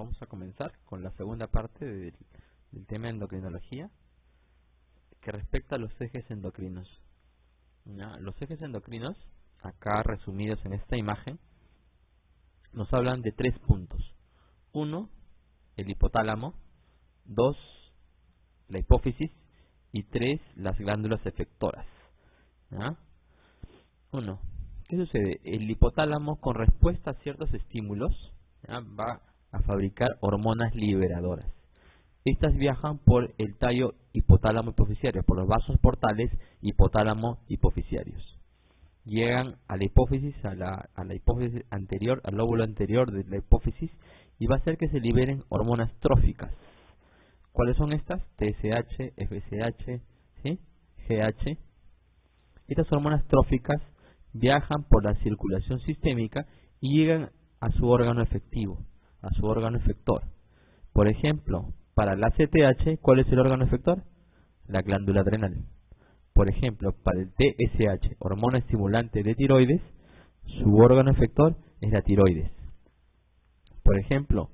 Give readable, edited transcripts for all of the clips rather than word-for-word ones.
Vamos a comenzar con la segunda parte del tema de endocrinología, que respecta a los ejes endocrinos. ¿Ya? Los ejes endocrinos, acá resumidos en esta imagen, nos hablan de 3 puntos. 1, el hipotálamo. 2, la hipófisis. Y 3, las glándulas efectoras. ¿Ya? 1. ¿Qué sucede? El hipotálamo, con respuesta a ciertos estímulos, ¿ya?, va a fabricar hormonas liberadoras. Estas viajan por el tallo hipotálamo hipoficiario, por los vasos portales hipotálamo hipofisiarios. Llegan a la hipófisis, a la hipófisis anterior, al lóbulo anterior de la hipófisis, y va a hacer que se liberen hormonas tróficas. ¿Cuáles son estas? TSH, FSH, ¿sí?, GH. Estas hormonas tróficas viajan por la circulación sistémica y llegan a su órgano efectivo, a su órgano efector. Por ejemplo, para la ACTH, ¿cuál es el órgano efector? La glándula adrenal. Por ejemplo, para el TSH, hormona estimulante de tiroides, su órgano efector es la tiroides. Por ejemplo,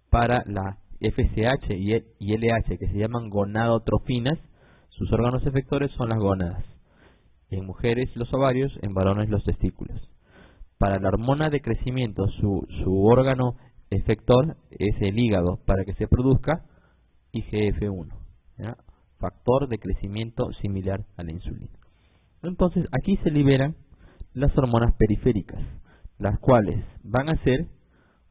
para la FSH y LH, que se llaman gonadotrofinas, sus órganos efectores son las gónadas. En mujeres los ovarios, en varones los testículos. Para la hormona de crecimiento, su órgano efector es el hígado, para que se produzca IGF-1, ¿ya?, factor de crecimiento similar a la insulina. Entonces, aquí se liberan las hormonas periféricas, las cuales van a hacer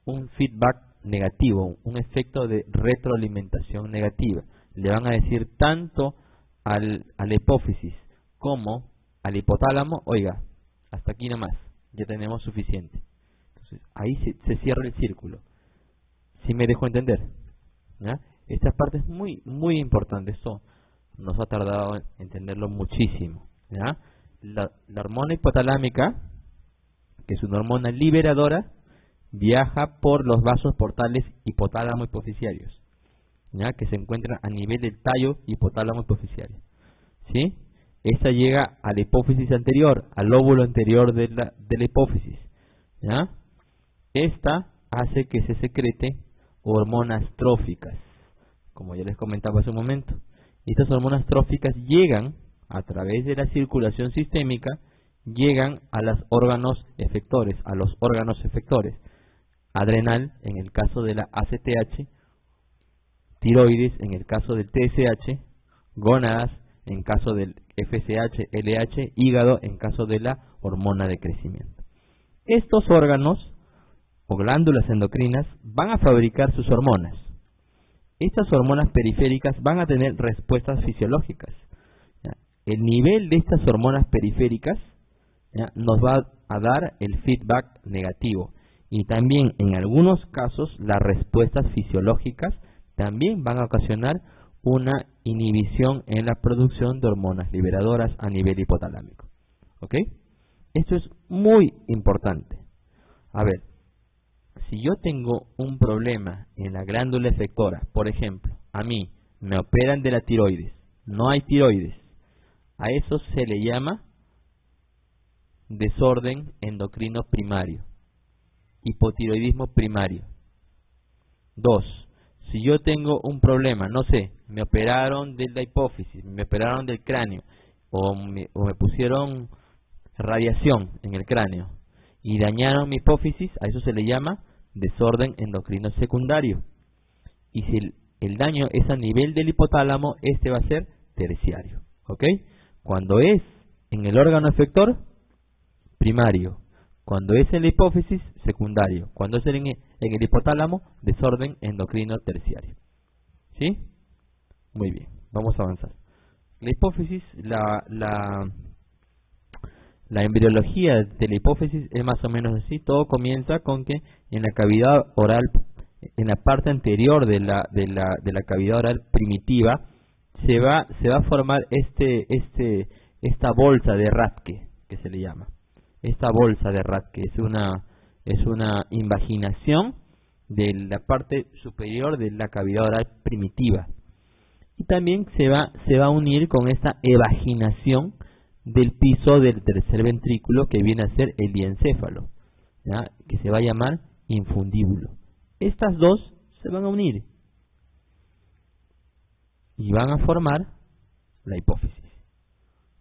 un feedback negativo, un efecto de retroalimentación negativa. Le van a decir tanto a la hipófisis como al hipotálamo: oiga, hasta aquí nomás, ya tenemos suficiente. Entonces, ahí se cierra el círculo. ¿Sí me dejo entender? ¿Ya? Esta parte es muy importante. Esto nos ha tardado en entenderlo muchísimo. ¿Ya? La hormona hipotalámica, que es una hormona liberadora, viaja por los vasos portales hipotálamo hipofisiarios, ¿ya?, que se encuentran a nivel del tallo hipotálamo hipofisiario. ¿Sí? Esta llega a la hipófisis anterior, al lóbulo anterior de la hipófisis. ¿Ya? Esta hace que se secrete hormonas tróficas, como ya les comentaba hace un momento. Estas hormonas tróficas llegan a través de la circulación sistémica, llegan a los órganos efectores, adrenal en el caso de la ACTH, tiroides en el caso del TSH, gónadas en caso del FSH, LH, hígado en caso de la hormona de crecimiento. Estos órganos o glándulas endocrinas van a fabricar sus hormonas. Estas hormonas periféricas van a tener respuestas fisiológicas. ¿Ya? El nivel de estas hormonas periféricas, ¿ya?, nos va a dar el feedback negativo. Y también en algunos casos las respuestas fisiológicas también van a ocasionar una inhibición en la producción de hormonas liberadoras a nivel hipotalámico. ¿Ok? Esto es muy importante. A ver, si yo tengo un problema en la glándula efectora, por ejemplo, a mí me operan de la tiroides, no hay tiroides, a eso se le llama desorden endocrino primario, hipotiroidismo primario. 2. Si yo tengo un problema, no sé, me operaron de la hipófisis, me operaron del cráneo, o me pusieron radiación en el cráneo y dañaron mi hipófisis, a eso se le llama desorden endocrino secundario. Y si el daño es a nivel del hipotálamo, este va a ser terciario. ¿Ok? Cuando es en el órgano efector, primario. Cuando es en la hipófisis, secundario. Cuando es en el hipotálamo, desorden endocrino terciario. ¿Sí? Muy bien, vamos a avanzar. La hipófisis, la embriología de la hipófisis es más o menos así. Todo comienza con que en la cavidad oral, en la parte anterior de la cavidad oral primitiva, se va a formar esta bolsa de Rathke, que se le llama. Esta bolsa de Rathke es una invaginación de la parte superior de la cavidad oral primitiva. Y también se va a unir con esta evaginación del piso del tercer ventrículo, que viene a ser el diencéfalo, ¿ya?, que se va a llamar infundíbulo. Estas dos se van a unir y van a formar la hipófisis.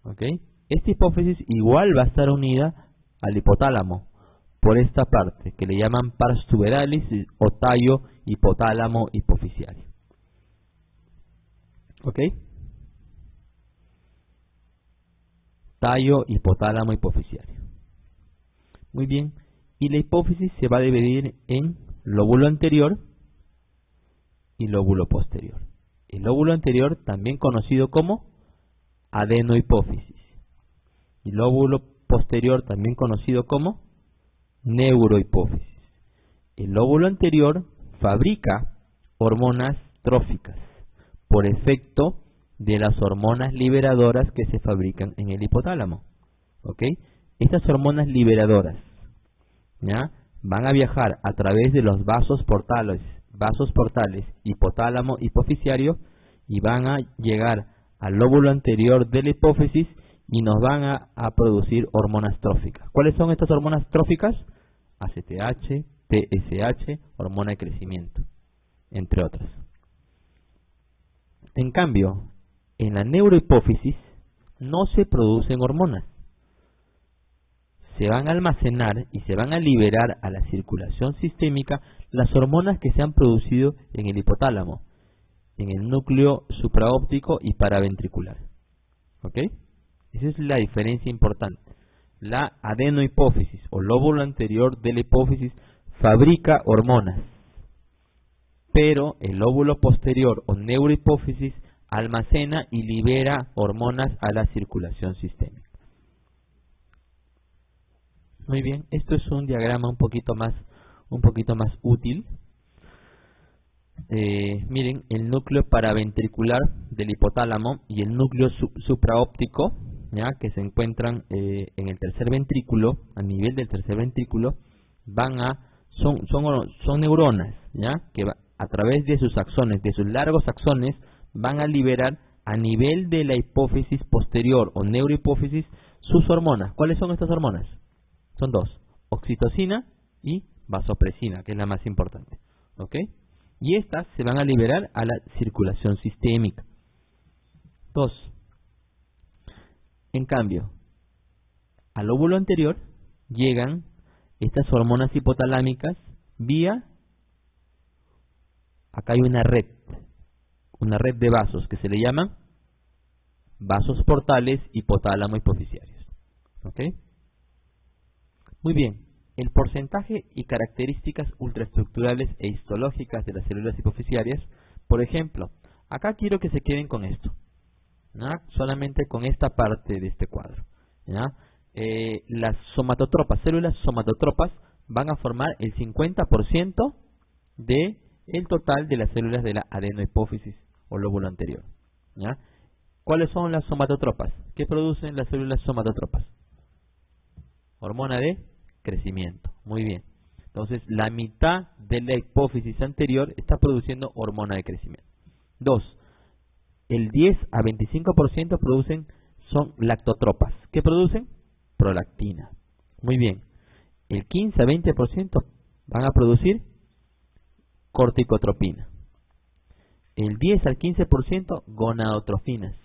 ¿Ok? Esta hipófisis igual va a estar unida al hipotálamo por esta parte que le llaman pars tuberalis o tallo hipotálamo hipofisiario. ¿Ok? Tallo hipotálamo hipofisiario. Muy bien. Y la hipófisis se va a dividir en lóbulo anterior y lóbulo posterior. El lóbulo anterior, también conocido como adenohipófisis. Y lóbulo posterior, también conocido como neurohipófisis. El lóbulo anterior fabrica hormonas tróficas por efecto de las hormonas liberadoras que se fabrican en el hipotálamo. ¿Ok? Estas hormonas liberadoras, ¿ya?, van a viajar a través de los vasos portales hipotálamo hipofisiario y van a llegar al lóbulo anterior de la hipófisis y nos van a producir hormonas tróficas. ¿Cuáles son estas hormonas tróficas? ACTH, TSH, hormona de crecimiento, entre otras. En cambio, en la neurohipófisis no se producen hormonas. Se van a almacenar y se van a liberar a la circulación sistémica las hormonas que se han producido en el hipotálamo, en el núcleo supraóptico y paraventricular. ¿Ok? Esa es la diferencia importante. La adenohipófisis o lóbulo anterior de la hipófisis fabrica hormonas, pero el lóbulo posterior o neurohipófisis almacena y libera hormonas a la circulación sistémica. Muy bien, esto es un diagrama un poquito más útil. Miren, el núcleo paraventricular del hipotálamo y el núcleo supraóptico, ¿ya?, que se encuentran en el tercer ventrículo, a nivel del tercer ventrículo, son neuronas, ¿ya?, que a través de sus axones, de sus largos axones, van a liberar a nivel de la hipófisis posterior o neurohipófisis sus hormonas. ¿Cuáles son estas hormonas? Son dos: oxitocina y vasopresina, que es la más importante. ¿Ok? Y estas se van a liberar a la circulación sistémica. 2. En cambio, al lóbulo anterior llegan estas hormonas hipotalámicas vía, acá hay una red de vasos que se le llaman vasos portales hipotálamo hipofisiarios. ¿Ok? Muy bien, el porcentaje y características ultraestructurales e histológicas de las células hipofisiarias. Por ejemplo, acá quiero que se queden con esto, ¿ya?, solamente con esta parte de este cuadro, ¿ya? Las células somatotropas van a formar el 50% de el total de las células de la adenohipófisis o lóbulo anterior, ¿ya? ¿Cuáles son las somatotropas? ¿Qué producen las células somatotropas? Hormona de crecimiento. Muy bien. Entonces, la mitad de la hipófisis anterior está produciendo hormona de crecimiento. 2. El 10 a 25% son lactotropas. ¿Qué producen? Prolactina. Muy bien. El 15 a 20% van a producir corticotropina. El 10 al 15% gonadotrofinas.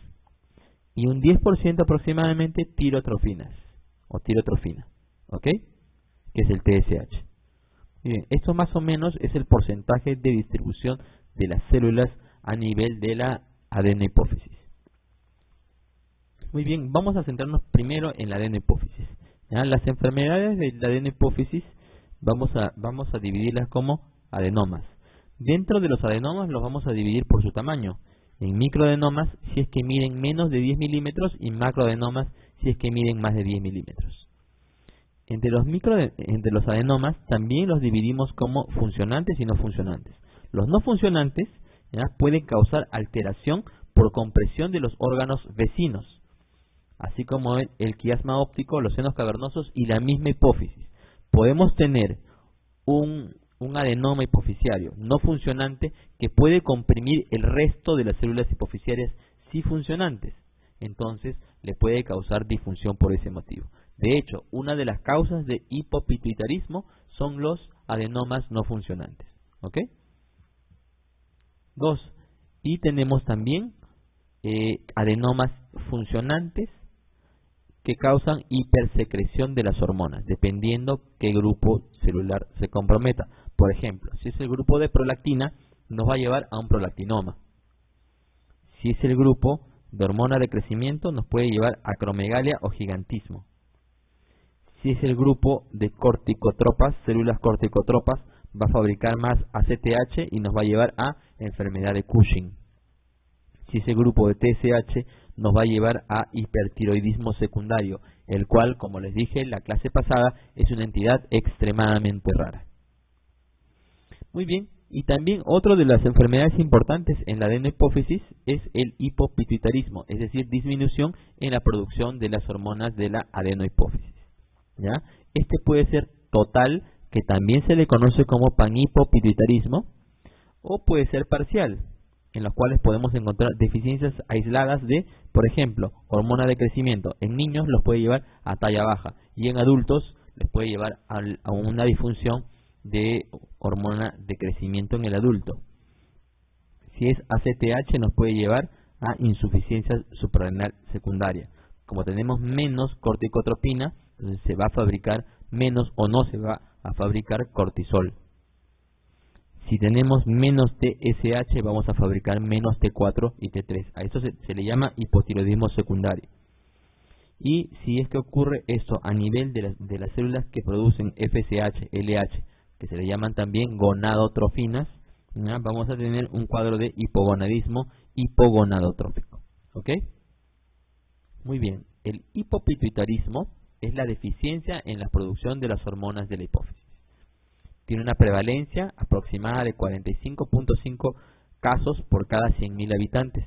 Y un 10% aproximadamente tirotrofinas o tirotrofina. ¿Ok? Que es el TSH. Bien, esto más o menos es el porcentaje de distribución de las células a nivel de la adenohipófisis. Muy bien, vamos a centrarnos primero en la adenohipófisis. ¿Ya? Las enfermedades de la adenohipófisis vamos a dividirlas como adenomas. Dentro de los adenomas los vamos a dividir por su tamaño. En microadenomas si es que miden menos de 10 milímetros y macroadenomas si es que miden más de 10 milímetros. Entre los adenomas también los dividimos como funcionantes y no funcionantes. Los no funcionantes, ¿ya?, pueden causar alteración por compresión de los órganos vecinos, así como el quiasma óptico, los senos cavernosos y la misma hipófisis. Podemos tener un adenoma hipofisiario no funcionante que puede comprimir el resto de las células hipofisiarias sí funcionantes. Entonces le puede causar disfunción por ese motivo. De hecho, una de las causas de hipopituitarismo son los adenomas no funcionantes. ¿Ok? 2. Y tenemos también adenomas funcionantes que causan hipersecreción de las hormonas, dependiendo qué grupo celular se comprometa. Por ejemplo, si es el grupo de prolactina, nos va a llevar a un prolactinoma. Si es el grupo de hormona de crecimiento, nos puede llevar a acromegalia o gigantismo. Si es el grupo de corticotropas, células corticotropas, va a fabricar más ACTH y nos va a llevar a enfermedad de Cushing. Si es el grupo de TSH, nos va a llevar a hipertiroidismo secundario, el cual, como les dije en la clase pasada, es una entidad extremadamente rara. Muy bien, y también otra de las enfermedades importantes en la adenohipófisis es el hipopituitarismo, es decir, disminución en la producción de las hormonas de la adenohipófisis. ¿Ya? Este puede ser total, que también se le conoce como panhipopituitarismo, o puede ser parcial, en los cuales podemos encontrar deficiencias aisladas de, por ejemplo, hormona de crecimiento. En niños los puede llevar a talla baja y en adultos les puede llevar a una disfunción de hormona de crecimiento en el adulto. Si es ACTH nos puede llevar a insuficiencia suprarrenal secundaria. Como tenemos menos corticotropina, entonces se va a fabricar menos o no se va a fabricar cortisol. Si tenemos menos TSH, vamos a fabricar menos T4 y T3. A esto se le llama hipotiroidismo secundario. Y si es que ocurre esto a nivel de las células que producen FSH, LH, que se le llaman también gonadotrofinas, ¿ya? Vamos a tener un cuadro de hipogonadismo hipogonadotrófico. ¿Ok? Muy bien. El hipopituitarismo es la deficiencia en la producción de las hormonas de la hipófisis. Tiene una prevalencia aproximada de 45.5 casos por cada 100.000 habitantes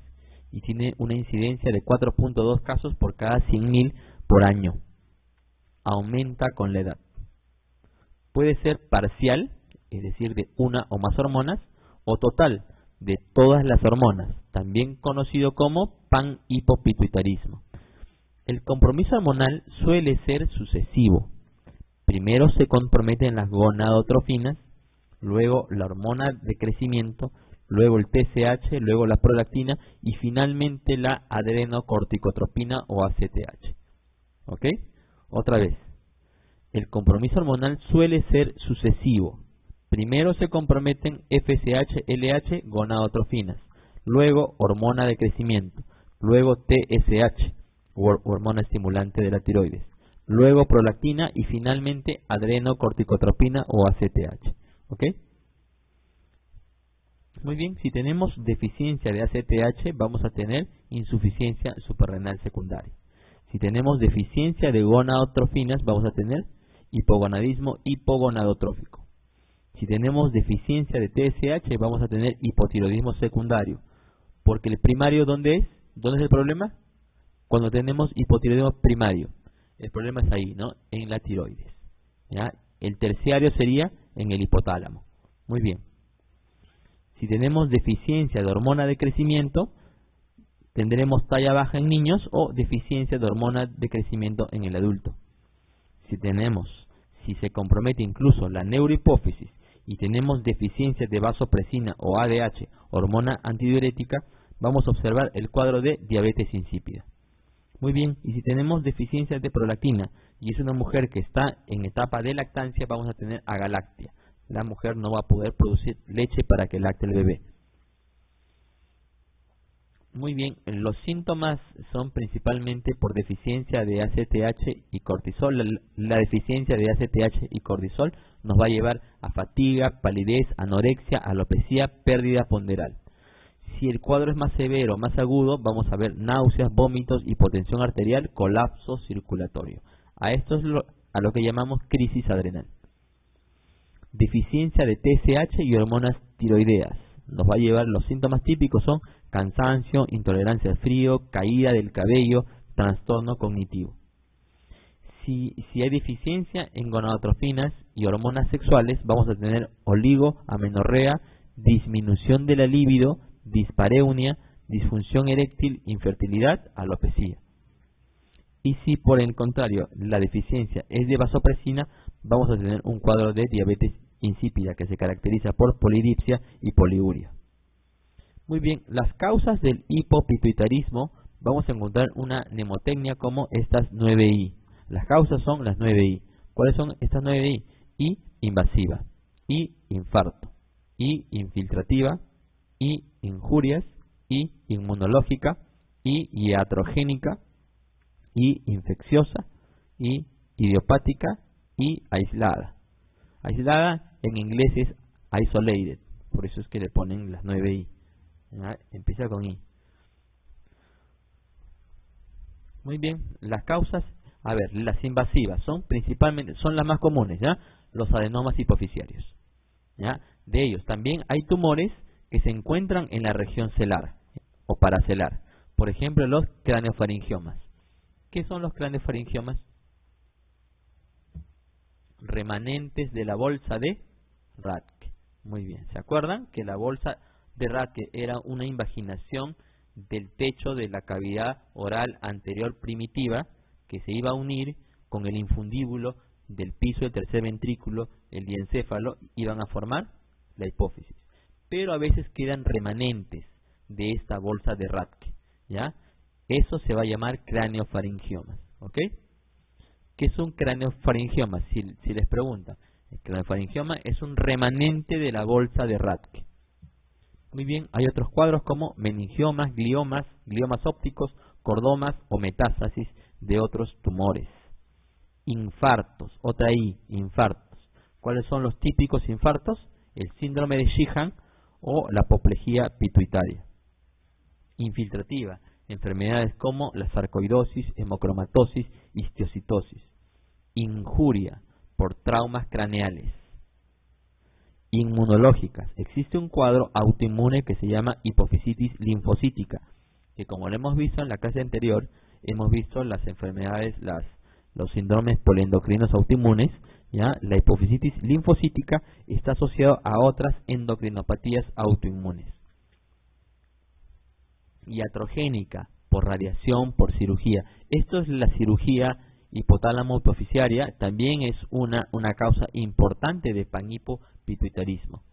y tiene una incidencia de 4.2 casos por cada 100.000 por año. Aumenta con la edad. Puede ser parcial, es decir, de una o más hormonas, o total, de todas las hormonas, también conocido como panhipopituitarismo. El compromiso hormonal suele ser sucesivo. Primero se comprometen las gonadotrofinas, luego la hormona de crecimiento, luego el TSH, luego la prolactina y finalmente la adrenocorticotropina o ACTH. ¿Ok? Otra vez. El compromiso hormonal suele ser sucesivo. Primero se comprometen FSH, LH, gonadotrofinas, luego hormona de crecimiento, luego TSH, hormona estimulante de la tiroides, luego prolactina y finalmente adrenocorticotropina o ACTH. ¿Ok? Muy bien, si tenemos deficiencia de ACTH vamos a tener insuficiencia suprarrenal secundaria. Si tenemos deficiencia de gonadotrofinas vamos a tener hipogonadismo hipogonadotrófico. Si tenemos deficiencia de TSH vamos a tener hipotiroidismo secundario. Porque el primario, ¿dónde es? ¿Dónde es el problema? Cuando tenemos hipotiroidismo primario. El problema es ahí, ¿no? En la tiroides. ¿Ya? El terciario sería en el hipotálamo. Muy bien. Si tenemos deficiencia de hormona de crecimiento, tendremos talla baja en niños o deficiencia de hormona de crecimiento en el adulto. Si se compromete incluso la neurohipófisis y tenemos deficiencia de vasopresina o ADH, hormona antidiurética, vamos a observar el cuadro de diabetes insípida. Muy bien, y si tenemos deficiencia de prolactina y es una mujer que está en etapa de lactancia, vamos a tener agalactia. La mujer no va a poder producir leche para que lacte el bebé. Muy bien, los síntomas son principalmente por deficiencia de ACTH y cortisol. La deficiencia de ACTH y cortisol nos va a llevar a fatiga, palidez, anorexia, alopecia, pérdida ponderal. Si el cuadro es más severo, más agudo, vamos a ver náuseas, vómitos, hipotensión arterial, colapso circulatorio. A esto es a lo que llamamos crisis adrenal. Deficiencia de TSH y hormonas tiroideas. Nos va a llevar, los síntomas típicos son cansancio, intolerancia al frío, caída del cabello, trastorno cognitivo. Si hay deficiencia en gonadotrofinas y hormonas sexuales, vamos a tener oligoamenorrea, disminución de la libido, dispareunia, disfunción eréctil, infertilidad, alopecia. Y si por el contrario la deficiencia es de vasopresina, vamos a tener un cuadro de diabetes insípida que se caracteriza por polidipsia y poliuria. Muy bien, las causas del hipopituitarismo, vamos a encontrar una mnemotecnia como estas 9I. Las causas son las 9I. ¿Cuáles son estas 9I? I invasiva, I infarto, I infiltrativa, I injurias, I inmunológica, I iatrogénica, I infecciosa, I idiopática y aislada. Aislada en inglés es isolated, por eso es que le ponen las 9I. ¿Ya? Empieza con I. Muy bien, las causas, a ver, las invasivas son principalmente, son las más comunes, ¿ya? Los adenomas hipoficiarios. ¿Ya? De ellos también hay tumores que se encuentran en la región celar o paracelar. Por ejemplo, los craneofaringiomas. ¿Qué son los craneofaringiomas? Remanentes de la bolsa de Rathke. Muy bien, ¿se acuerdan que la bolsa de Rathke era una invaginación del techo de la cavidad oral anterior primitiva que se iba a unir con el infundíbulo del piso del tercer ventrículo, el diencéfalo, iban a formar la hipófisis? Pero a veces quedan remanentes de esta bolsa de Rathke, ¿ya? Eso se va a llamar craneofaringiomas, ¿ok? ¿Qué es un craneofaringioma? Si les preguntan, el craneofaringioma es un remanente de la bolsa de Rathke. Muy bien, hay otros cuadros como meningiomas, gliomas, gliomas ópticos, cordomas o metástasis de otros tumores. Infartos, otra I, infartos. ¿Cuáles son los típicos infartos? El síndrome de Sheehan o la apoplejía pituitaria. Infiltrativa, enfermedades como la sarcoidosis, hemocromatosis, histiocitosis. Injuria, por traumas craneales. Inmunológicas, existe un cuadro autoinmune que se llama hipofisitis linfocítica, que como lo hemos visto en la clase anterior, hemos visto las enfermedades, los síndromes poliendocrinos autoinmunes, ¿ya? La hipofisitis linfocítica está asociada a otras endocrinopatías autoinmunes. Iatrogénica, por radiación, por cirugía. Esto es la cirugía hipotálamo hipoficiaria, también es una causa importante de panhipopituitarismo.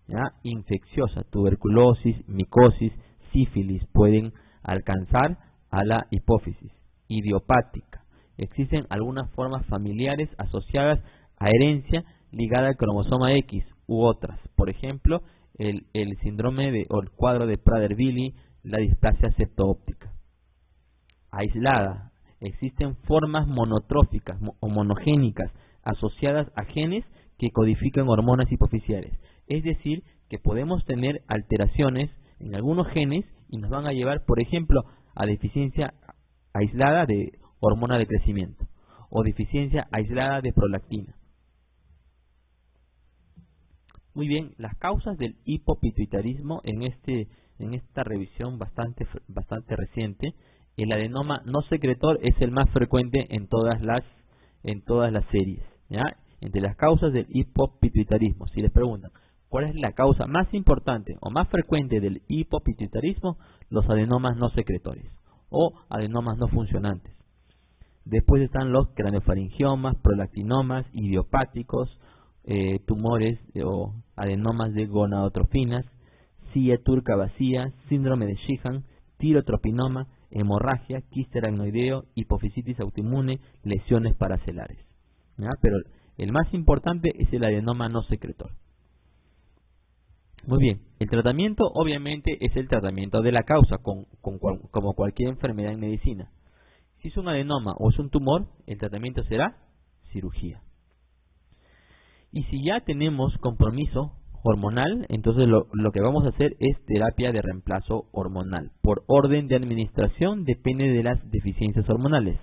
¿Ya? Infecciosa, tuberculosis, micosis, sífilis pueden alcanzar a la hipófisis. Idiopática, existen algunas formas familiares asociadas a herencia ligada al cromosoma X u otras, por ejemplo el síndrome o el cuadro de Prader-Willi, la displasia septo-óptica. Aislada, existen formas monotróficas o monogénicas asociadas a genes que codifican hormonas hipoficiales. Es decir, que podemos tener alteraciones en algunos genes y nos van a llevar, por ejemplo, a deficiencia aislada de hormona de crecimiento o deficiencia aislada de prolactina. Muy bien, las causas del hipopituitarismo en esta revisión bastante reciente, el adenoma no secretor es el más frecuente en todas las series, ¿ya? Entre las causas del hipopituitarismo, si les preguntan ¿cuál es la causa más importante o más frecuente del hipopituitarismo? Los adenomas no secretores o adenomas no funcionantes. Después están los craneofaringiomas, prolactinomas, idiopáticos, tumores o adenomas de gonadotrofinas, silla turca vacía, síndrome de Sheehan, tirotropinoma, hemorragia, quiste aracnoideo, hipofisitis autoinmune, lesiones paracelares. ¿Ya? Pero el más importante es el adenoma no secretor. Muy bien, el tratamiento obviamente es el tratamiento de la causa, como cualquier enfermedad en medicina. Si es un adenoma o es un tumor, el tratamiento será cirugía. Y si ya tenemos compromiso hormonal, entonces lo que vamos a hacer es terapia de reemplazo hormonal. Por orden de administración depende de las deficiencias hormonales.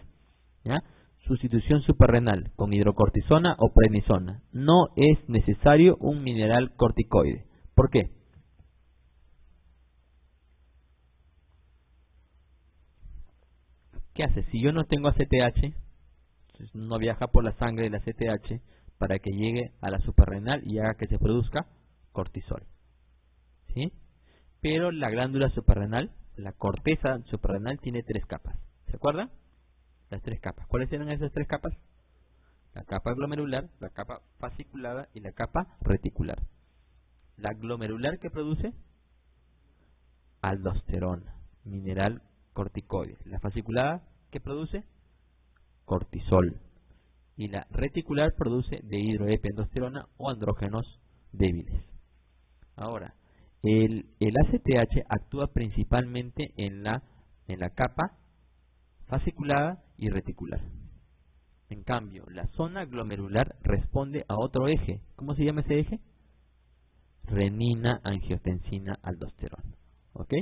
¿Ya? Sustitución suprarrenal con hidrocortisona o prednisona. No es necesario un mineral corticoide. ¿Por qué? ¿Qué hace? Si yo no tengo ACTH, no viaja por la sangre el ACTH para que llegue a la suprarrenal y haga que se produzca cortisol. ¿Sí? Pero la glándula suprarrenal, la corteza suprarrenal, tiene 3 capas. ¿Se acuerdan? Las 3 capas. ¿Cuáles eran esas 3 capas? La capa glomerular, la capa fasciculada y la capa reticular. La glomerular, ¿qué produce? aldosterona, mineral corticoides. La fasciculada, ¿qué produce? Cortisol. Y la reticular produce dehidroepiandrosterona o andrógenos débiles. Ahora, el ACTH actúa principalmente en la capa fasciculada y reticular. En cambio, la zona glomerular responde a otro eje. ¿Cómo se llama ese eje? Renina, angiotensina, aldosterona. ¿Ok?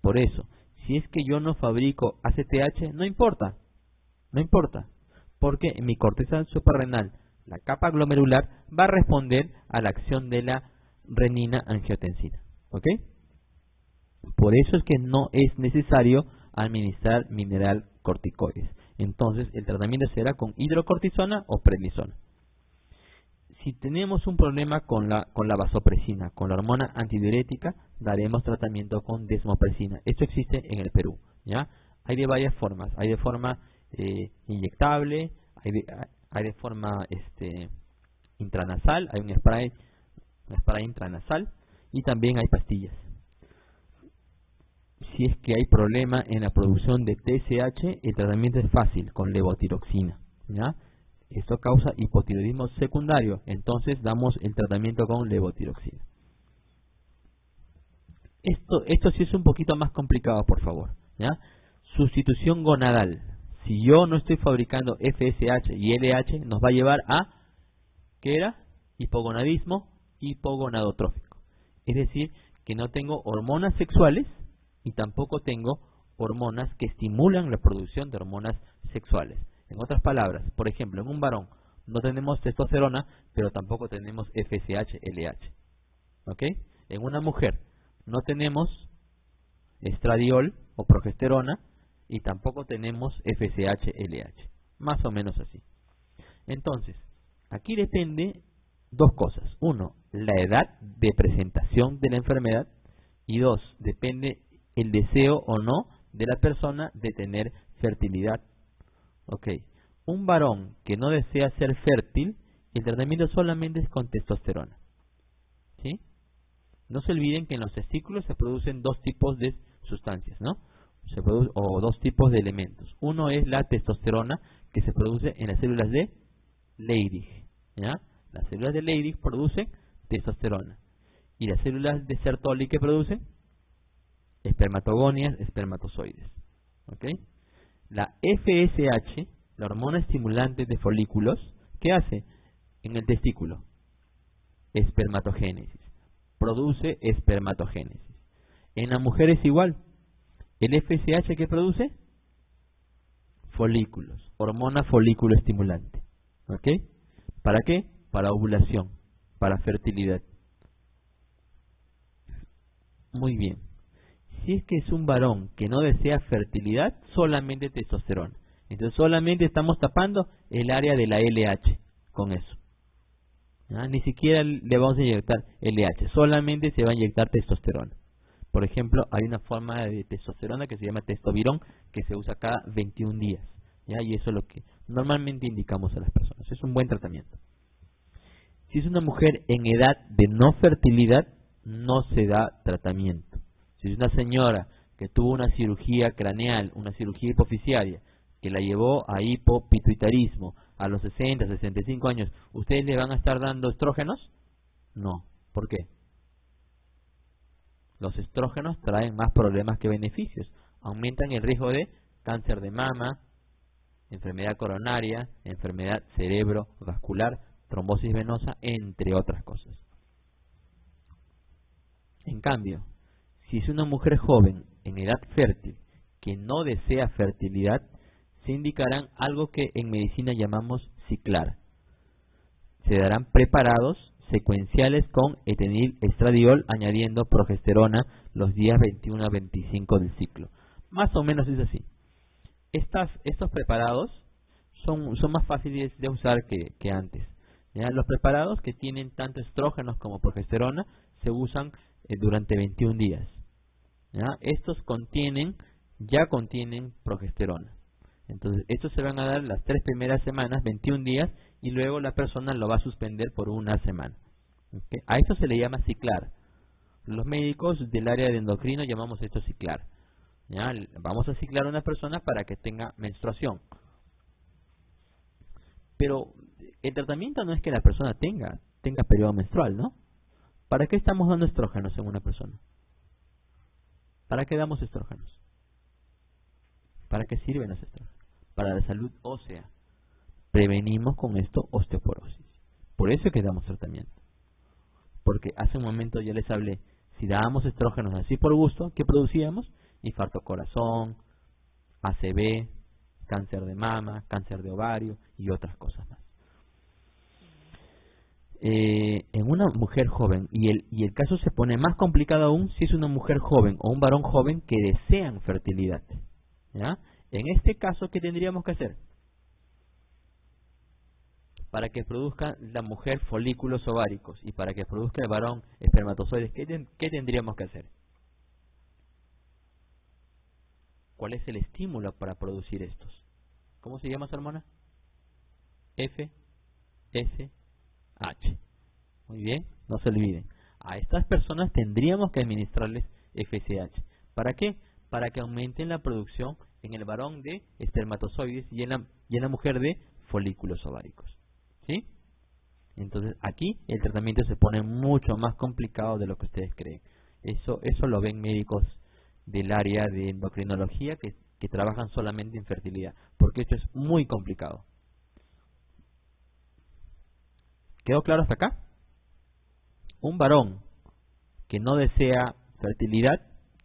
Por eso, si es que yo no fabrico ACTH, no importa. No importa. Porque en mi corteza suprarrenal, la capa glomerular va a responder a la acción de la renina, angiotensina. ¿Ok? Por eso es que no es necesario administrar mineral corticoides. Entonces, el tratamiento será con hidrocortisona o prednisona. Si tenemos un problema con la vasopresina, con la hormona antidiurética, daremos tratamiento con desmopresina. Esto existe en el Perú, ¿ya? Hay de varias formas. Hay de forma inyectable, hay de forma intranasal, hay un spray intranasal y también hay pastillas. Si es que hay problema en la producción de TSH, el tratamiento es fácil, con levotiroxina, ¿ya? Esto causa hipotiroidismo secundario, entonces damos el tratamiento con levotiroxina. Esto sí es un poquito más complicado, por favor, ¿ya? Sustitución gonadal. Si yo no estoy fabricando FSH y LH, nos va a llevar a, ¿qué era? Hipogonadismo hipogonadotrófico. Es decir, que no tengo hormonas sexuales y tampoco tengo hormonas que estimulan la producción de hormonas sexuales. En otras palabras, por ejemplo, en un varón no tenemos testosterona, pero tampoco tenemos FSH, LH. ¿Ok? En una mujer no tenemos estradiol o progesterona y tampoco tenemos FSH, LH. Más o menos así. Entonces, aquí depende dos cosas. Uno, la edad de presentación de la enfermedad. Y dos, depende el deseo o no de la persona de tener fertilidad. Ok, un varón que no desea ser fértil, el tratamiento solamente es con testosterona. ¿Sí? No se olviden que en los testículos se producen dos tipos de sustancias, ¿no? O dos tipos de elementos. Uno es la testosterona, que se produce en las células de Leydig, ¿ya? Las células de Leydig producen testosterona. Y las células de Sertoli, ¿qué producen? Espermatogonias, espermatozoides. ¿Ok? La FSH, la hormona estimulante de folículos, ¿qué hace en el testículo? Espermatogénesis. Produce espermatogénesis. En la mujer es igual. ¿El FSH qué produce? Folículos. Hormona folículo estimulante. ¿Ok? ¿Para qué? Para ovulación, para fertilidad. Muy bien. Si es que es un varón que no desea fertilidad, solamente testosterona. Entonces solamente estamos tapando el área de la LH con eso. ¿Ah? Ni siquiera le vamos a inyectar LH, solamente se va a inyectar testosterona. Por ejemplo, hay una forma de testosterona que se llama testovirón, que se usa cada 21 días. ¿Ya? Y eso es lo que normalmente indicamos a las personas. Es un buen tratamiento. Si es una mujer en edad de no fertilidad, no se da tratamiento. Si es una señora que tuvo una cirugía craneal, una cirugía hipoficiaria, que la llevó a hipopituitarismo a los 60, 65 años, ¿ustedes le van a estar dando estrógenos? No. ¿Por qué? Los estrógenos traen más problemas que beneficios. Aumentan el riesgo de cáncer de mama, enfermedad coronaria, enfermedad cerebrovascular, trombosis venosa, entre otras cosas. En cambio, si es una mujer joven en edad fértil que no desea fertilidad, se indicarán algo que en medicina llamamos ciclar. Se darán preparados secuenciales con etenil estradiol añadiendo progesterona los días 21 a 25 del ciclo. Más o menos es así. Estos preparados son más fáciles de usar que antes. ¿Ya? Los preparados que tienen tanto estrógenos como progesterona se usan durante 21 días. ¿Ya? Estos ya contienen progesterona. Entonces, estos se van a dar las 3 primeras semanas, 21 días, y luego la persona lo va a suspender por una semana. ¿Okay? A esto se le llama ciclar. Los médicos del área de endocrino llamamos esto ciclar. ¿Ya? Vamos a ciclar a una persona para que tenga menstruación. Pero el tratamiento no es que la persona tenga periodo menstrual, ¿no? ¿Para qué estamos dando estrógenos en una persona? ¿Para qué damos estrógenos? ¿Para qué sirven los estrógenos? Para la salud ósea. Prevenimos con esto osteoporosis. Por eso es que damos tratamiento. Porque hace un momento ya les hablé, si dábamos estrógenos así por gusto, ¿qué producíamos? Infarto corazón, ACV, cáncer de mama, cáncer de ovario y otras cosas más. En una mujer joven, y el caso se pone más complicado aún si es una mujer joven o un varón joven que desean fertilidad. ¿Ya? En este caso, ¿qué tendríamos que hacer? Para que produzca la mujer folículos ováricos y para que produzca el varón espermatozoides, ¿qué tendríamos que hacer? ¿Cuál es el estímulo para producir estos? ¿Cómo se llama su hormona? FSH. Muy bien, no se olviden. A estas personas tendríamos que administrarles FSH. ¿Para qué? Para que aumenten la producción en el varón de espermatozoides y en la mujer de folículos ováricos. ¿Sí? Entonces aquí el tratamiento se pone mucho más complicado de lo que ustedes creen. Eso lo ven médicos del área de endocrinología que trabajan solamente en fertilidad, porque esto es muy complicado. ¿Quedó claro hasta acá? Un varón que no desea fertilidad,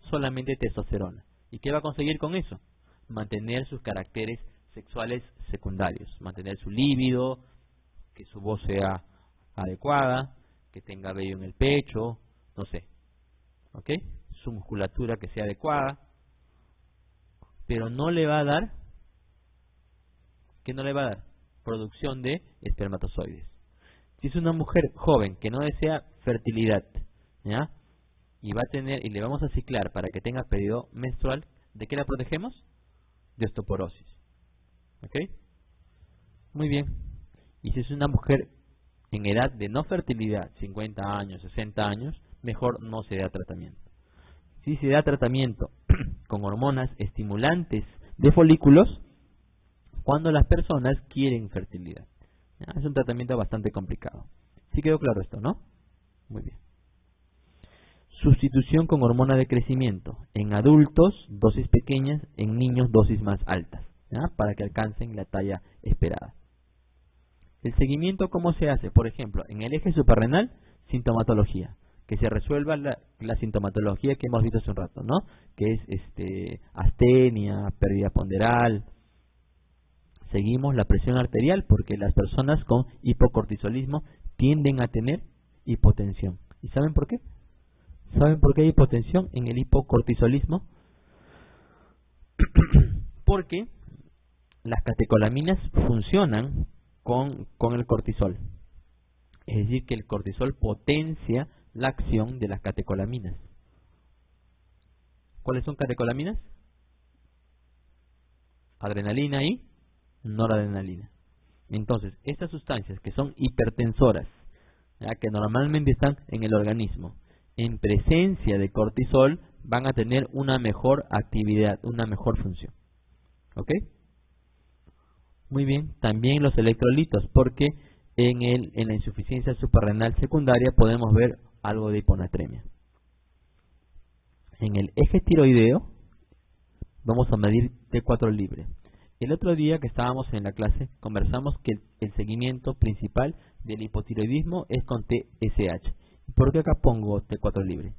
solamente testosterona. ¿Y qué va a conseguir con eso? Mantener sus caracteres sexuales secundarios, mantener su líbido, que su voz sea adecuada, que tenga vello en el pecho, no sé, ¿ok? Su musculatura que sea adecuada, pero no le va a dar, ¿qué no le va a dar? Producción de espermatozoides. Si es una mujer joven que no desea fertilidad, ¿ya? Y va a tener, y le vamos a ciclar para que tenga periodo menstrual, ¿de qué la protegemos? De osteoporosis. ¿Ok? Muy bien. Y si es una mujer en edad de no fertilidad, 50 años, 60 años, mejor no se da tratamiento. Si se da tratamiento con hormonas estimulantes de folículos, cuando las personas quieren fertilidad. ¿Ya? Es un tratamiento bastante complicado. ¿Sí quedó claro esto, no? Muy bien. Sustitución con hormona de crecimiento. En adultos, dosis pequeñas, en niños, dosis más altas, ¿ya? Para que alcancen la talla esperada. El seguimiento, ¿cómo se hace? Por ejemplo, en el eje suprarrenal, sintomatología. Que se resuelva la sintomatología que hemos visto hace un rato, ¿no? Que es astenia, pérdida ponderal. Seguimos la presión arterial porque las personas con hipocortisolismo tienden a tener hipotensión. ¿Y saben por qué? ¿Saben por qué hay hipotensión en el hipocortisolismo? Porque las catecolaminas funcionan con el cortisol. Es decir, que el cortisol potencia la acción de las catecolaminas. ¿Cuáles son catecolaminas? Adrenalina y noradrenalina. Entonces, estas sustancias que son hipertensoras, ¿ya? Que normalmente están en el organismo, en presencia de cortisol, van a tener una mejor actividad, una mejor función. ¿Ok? Muy bien. También los electrolitos, porque en la insuficiencia suprarrenal secundaria podemos ver algo de hiponatremia. En el eje tiroideo vamos a medir T4 libre. El otro día que estábamos en la clase conversamos que el seguimiento principal del hipotiroidismo es con TSH. ¿Por qué acá pongo T4 libre?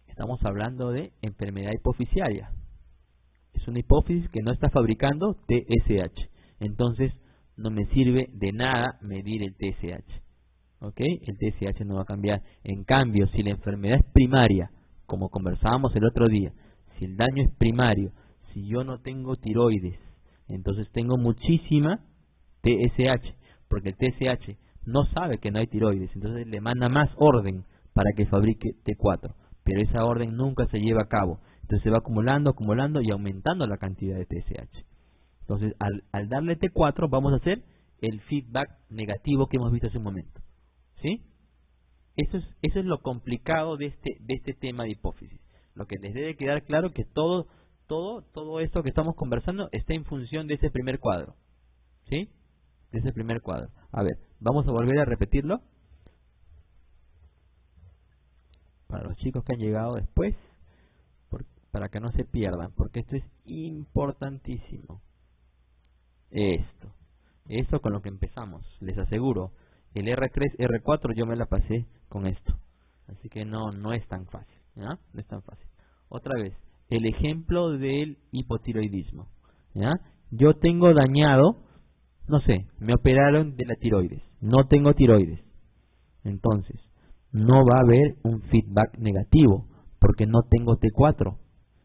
Estamos hablando de enfermedad hipofisiaria. Es una hipófisis que no está fabricando TSH. Entonces no me sirve de nada medir el TSH. ¿Ok? El TSH no va a cambiar. En cambio, si la enfermedad es primaria, como conversábamos el otro día, si el daño es primario, si yo no tengo tiroides, entonces tengo muchísima TSH, porque el TSH no sabe que no hay tiroides, entonces le manda más orden para que fabrique T4, pero esa orden nunca se lleva a cabo, entonces se va acumulando y aumentando la cantidad de TSH. Entonces al darle T4 vamos a hacer el feedback negativo que hemos visto hace un momento. ¿Sí? Eso es lo complicado de este tema de hipófisis. Lo que les debe quedar claro que todo esto que estamos conversando está en función de ese primer cuadro. ¿Sí? De ese primer cuadro. A ver, vamos a volver a repetirlo. Para los chicos que han llegado después, para que no se pierdan, porque esto es importantísimo. Esto con lo que empezamos, les aseguro. El R3, R4 yo me la pasé con esto. Así que no es tan fácil. ¿Ya? No es tan fácil. Otra vez, el ejemplo del hipotiroidismo. ¿Ya? Yo tengo dañado, no sé, me operaron de la tiroides. No tengo tiroides. Entonces, no va a haber un feedback negativo, porque no tengo T4.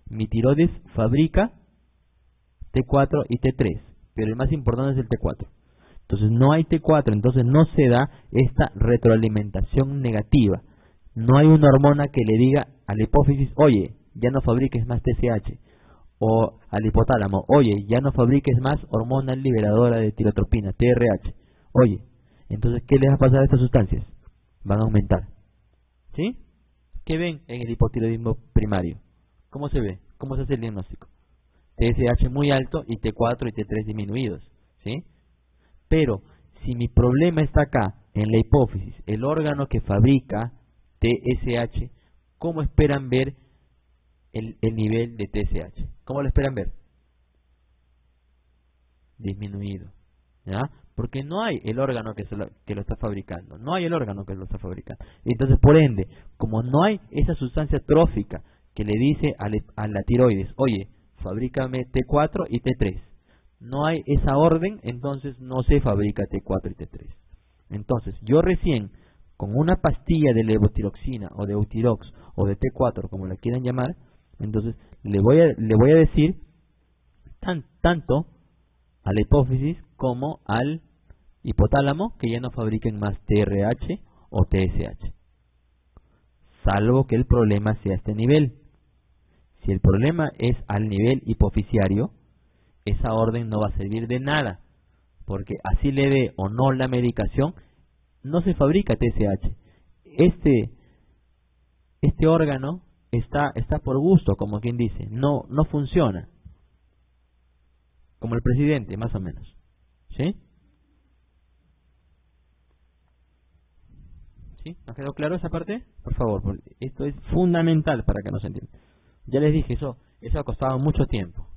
Mi tiroides fabrica T4 y T3, pero el más importante es el T4. Entonces no hay T4, entonces no se da esta retroalimentación negativa. No hay una hormona que le diga a la hipófisis, oye, ya no fabriques más TSH. O al hipotálamo, oye, ya no fabriques más hormona liberadora de tirotropina, TRH. Oye, entonces, ¿qué les va a pasar a estas sustancias? Van a aumentar. ¿Sí? ¿Qué ven en el hipotiroidismo primario? ¿Cómo se ve? ¿Cómo se hace el diagnóstico? TSH muy alto y T4 y T3 disminuidos. ¿Sí? Pero, si mi problema está acá, en la hipófisis, el órgano que fabrica TSH, ¿cómo esperan ver el nivel de TSH? ¿Cómo lo esperan ver? Disminuido. ¿Ya? Porque no hay el órgano que lo está fabricando. No hay el órgano que lo está fabricando. Entonces, por ende, como no hay esa sustancia trófica que le dice a la tiroides, oye, fabrícame T4 y T3. No hay esa orden, entonces no se fabrica T4 y T3. Entonces, yo recién, con una pastilla de levotiroxina o de Eutirox o de T4, como la quieran llamar, entonces le voy a decir tanto a la hipófisis como al hipotálamo que ya no fabriquen más TRH o TSH. Salvo que el problema sea este nivel. Si el problema es al nivel hipofisiario, esa orden no va a servir de nada, porque así le dé o no la medicación, no se fabrica TSH. Este órgano está por gusto, como quien dice, no funciona. Como el presidente, más o menos. ¿Sí? ¿Sí? ¿Nos quedó claro esa parte? Por favor, esto es fundamental para que nos entiendan. Ya les dije, eso ha costado mucho tiempo.